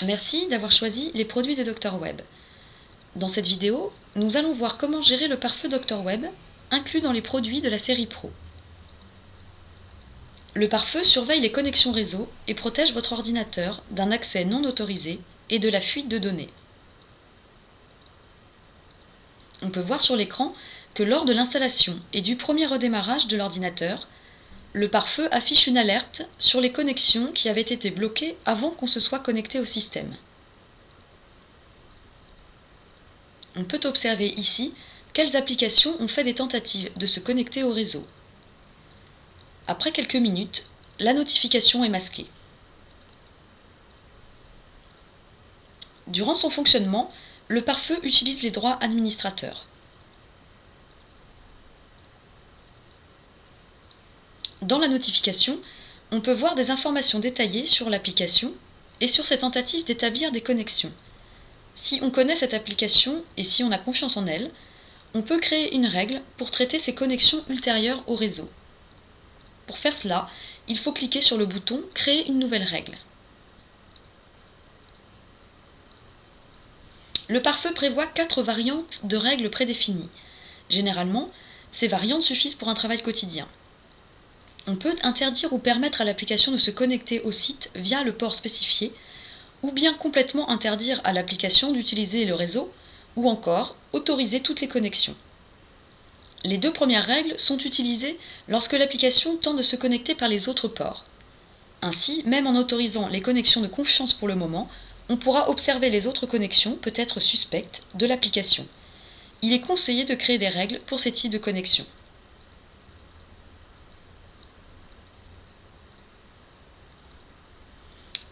Merci d'avoir choisi les produits de Dr Web. Dans cette vidéo, nous allons voir comment gérer le pare-feu Dr Web, inclus dans les produits de la série Pro. Le pare-feu surveille les connexions réseau et protège votre ordinateur d'un accès non autorisé et de la fuite de données. On peut voir sur l'écran que lors de l'installation et du premier redémarrage de l'ordinateur, le pare-feu affiche une alerte sur les connexions qui avaient été bloquées avant qu'on se soit connecté au système. On peut observer ici quelles applications ont fait des tentatives de se connecter au réseau. Après quelques minutes, la notification est masquée. Durant son fonctionnement, le pare-feu utilise les droits administrateurs. Dans la notification, on peut voir des informations détaillées sur l'application et sur ses tentatives d'établir des connexions. Si on connaît cette application et si on a confiance en elle, on peut créer une règle pour traiter ces connexions ultérieures au réseau. Pour faire cela, il faut cliquer sur le bouton « Créer une nouvelle règle ». Le pare-feu prévoit 4 variantes de règles prédéfinies. Généralement, ces variantes suffisent pour un travail quotidien. On peut interdire ou permettre à l'application de se connecter au site via le port spécifié, ou bien complètement interdire à l'application d'utiliser le réseau, ou encore autoriser toutes les connexions. Les 2 premières règles sont utilisées lorsque l'application tente de se connecter par les autres ports. Ainsi, même en autorisant les connexions de confiance pour le moment, on pourra observer les autres connexions, peut-être suspectes, de l'application. Il est conseillé de créer des règles pour ces types de connexions.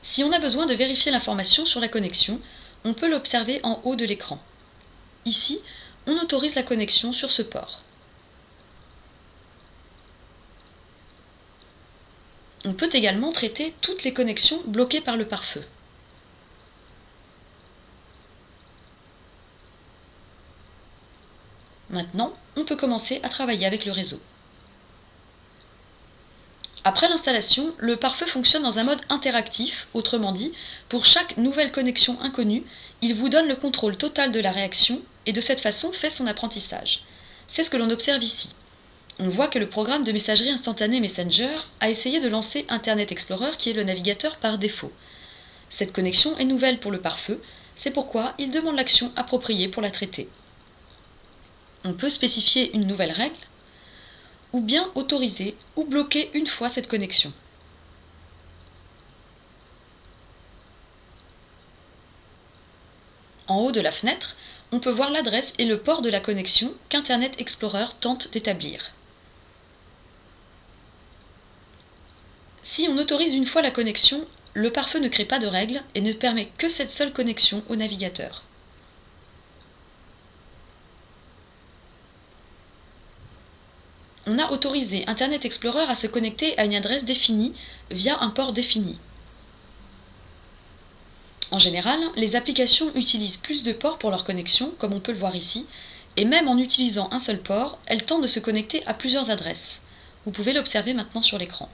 Si on a besoin de vérifier l'information sur la connexion, on peut l'observer en haut de l'écran. Ici, on autorise la connexion sur ce port. On peut également traiter toutes les connexions bloquées par le pare-feu. Maintenant, on peut commencer à travailler avec le réseau. Après l'installation, le pare-feu fonctionne dans un mode interactif, autrement dit, pour chaque nouvelle connexion inconnue, il vous donne le contrôle total de la réaction et de cette façon fait son apprentissage. C'est ce que l'on observe ici. On voit que le programme de messagerie instantanée Messenger a essayé de lancer Internet Explorer qui est le navigateur par défaut. Cette connexion est nouvelle pour le pare-feu, c'est pourquoi il demande l'action appropriée pour la traiter. On peut spécifier une nouvelle règle, ou bien autoriser ou bloquer une fois cette connexion. En haut de la fenêtre, on peut voir l'adresse et le port de la connexion qu'Internet Explorer tente d'établir. Si on autorise une fois la connexion, le pare-feu ne crée pas de règles et ne permet que cette seule connexion au navigateur. On a autorisé Internet Explorer à se connecter à une adresse définie via un port défini. En général, les applications utilisent plus de ports pour leur connexion, comme on peut le voir ici, et même en utilisant un seul port, elles tentent de se connecter à plusieurs adresses. Vous pouvez l'observer maintenant sur l'écran.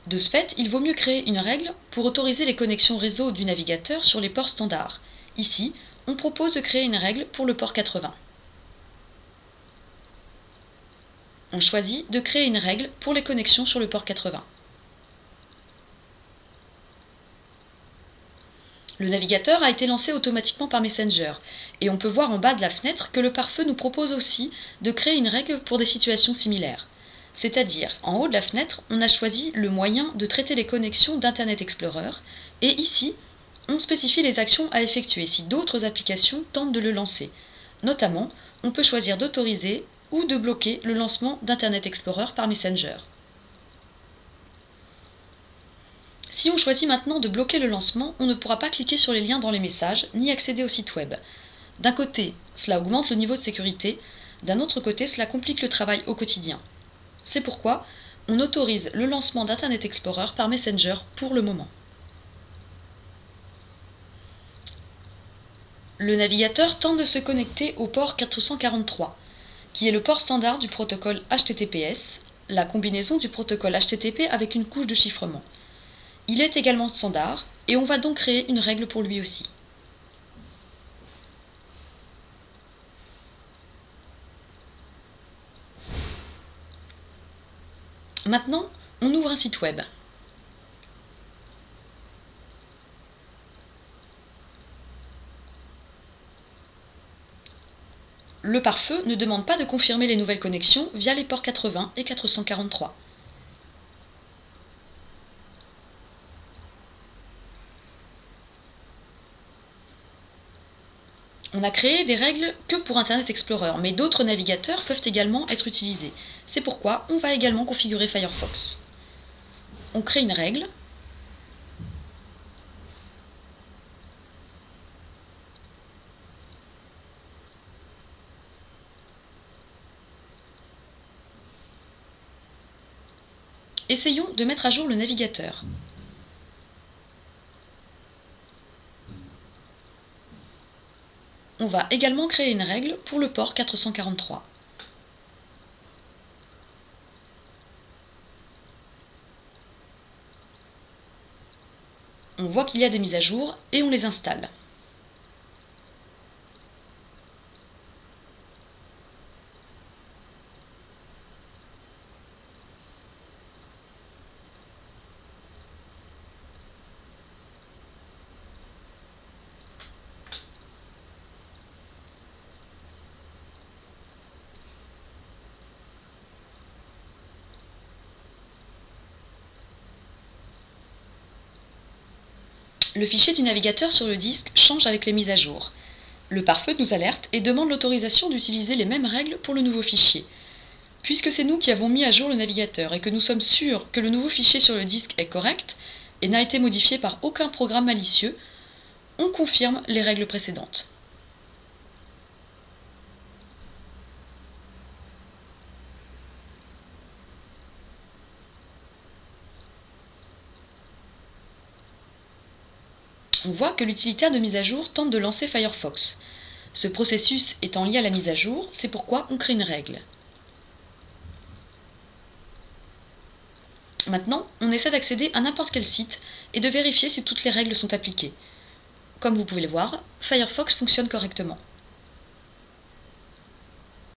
De ce fait, il vaut mieux créer une règle pour autoriser les connexions réseau du navigateur sur les ports standards. Ici, on propose de créer une règle pour le port 80. On choisit de créer une règle pour les connexions sur le port 80. Le navigateur a été lancé automatiquement par Messenger et on peut voir en bas de la fenêtre que le pare-feu nous propose aussi de créer une règle pour des situations similaires. C'est-à-dire, en haut de la fenêtre, on a choisi le moyen de traiter les connexions d'Internet Explorer et ici, on spécifie les actions à effectuer si d'autres applications tentent de le lancer. Notamment, on peut choisir d'autoriser ou de bloquer le lancement d'Internet Explorer par Messenger. Si on choisit maintenant de bloquer le lancement, on ne pourra pas cliquer sur les liens dans les messages ni accéder au site web. D'un côté, cela augmente le niveau de sécurité, d'un autre côté, cela complique le travail au quotidien. C'est pourquoi on autorise le lancement d'Internet Explorer par Messenger pour le moment. Le navigateur tente de se connecter au port 443, qui est le port standard du protocole HTTPS, la combinaison du protocole HTTP avec une couche de chiffrement. Il est également standard et on va donc créer une règle pour lui aussi. Maintenant, on ouvre un site web. Le pare-feu ne demande pas de confirmer les nouvelles connexions via les ports 80 et 443. On a créé des règles que pour Internet Explorer, mais d'autres navigateurs peuvent également être utilisés. C'est pourquoi on va également configurer Firefox. On crée une règle. Essayons de mettre à jour le navigateur. On va également créer une règle pour le port 443. On voit qu'il y a des mises à jour et on les installe. Le fichier du navigateur sur le disque change avec les mises à jour. Le pare-feu nous alerte et demande l'autorisation d'utiliser les mêmes règles pour le nouveau fichier. Puisque c'est nous qui avons mis à jour le navigateur et que nous sommes sûrs que le nouveau fichier sur le disque est correct et n'a été modifié par aucun programme malicieux, on confirme les règles précédentes. On voit que l'utilitaire de mise à jour tente de lancer Firefox. Ce processus étant lié à la mise à jour, c'est pourquoi on crée une règle. Maintenant, on essaie d'accéder à n'importe quel site et de vérifier si toutes les règles sont appliquées. Comme vous pouvez le voir, Firefox fonctionne correctement.